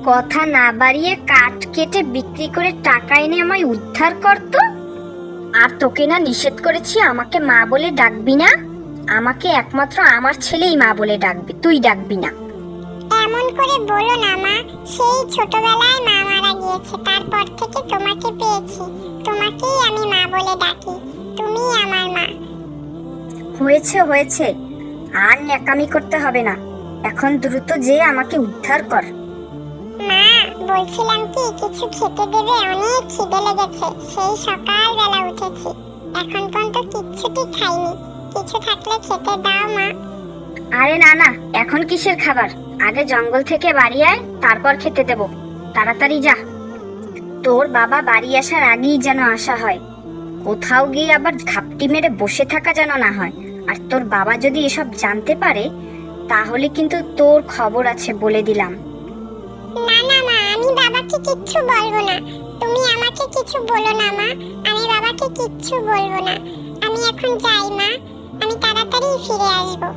কথা না বাড়িয়ে কাঠ কেটে বিক্রি করে টাকা এনে আমায় উদ্ধার করতো। আর তোকে না নিষেধ করেছি আমাকে মা বলে ডাকবি না। আমাকে একমাত্র আমার ছেলেই মা বলে ডাকবে, তুই ডাকবি না। এমন করে বলো না মা, সেই ছোটবেলায় মা মারা গিয়েছে, তারপর থেকে তোমাকে পেয়েছি, তোমাকেই আমি মা বলে ডাকি, তুমিই আমার মা। হয়েছে হয়েছে, আর ন্যাকামি করতে হবে না। এখন দ্রুত যে আমাকে উদ্ধার কর। মা, বলছিলাম কি কিছু খেতে দেবে, অনেক খিদে লেগেছে, সেই সকালবেলা উঠেছি, এখন পর্যন্ত কিচ্ছুটি খাইনি, কিছু থাকলে খেতে দাও মা। আরে না না, এখন কিসের খাবার? আগে জঙ্গল থেকে বাড়ি আয়, তারপর খেতে দেব। তাড়াতাড়ি যা, তোর বাবা বাড়ি আসার আগেই যেন আসা হয়। কোথাও গিয়ে আবার ঘাপটি মেরে বসে থাকা যেন না হয়। আর তোর বাবা যদি এসব জানতে পারে তাহলে কিন্তু তোর খবর আছে, বলে দিলাম। না না মা, আমি বাবাকে কিচ্ছু বলবো না, তুমি আমাকে কিছু বলো না মা, আমি বাবাকে কিচ্ছু বলবো না। আমি এখন যাই মা, আমি তাড়াতাড়ি ফিরে আসবো।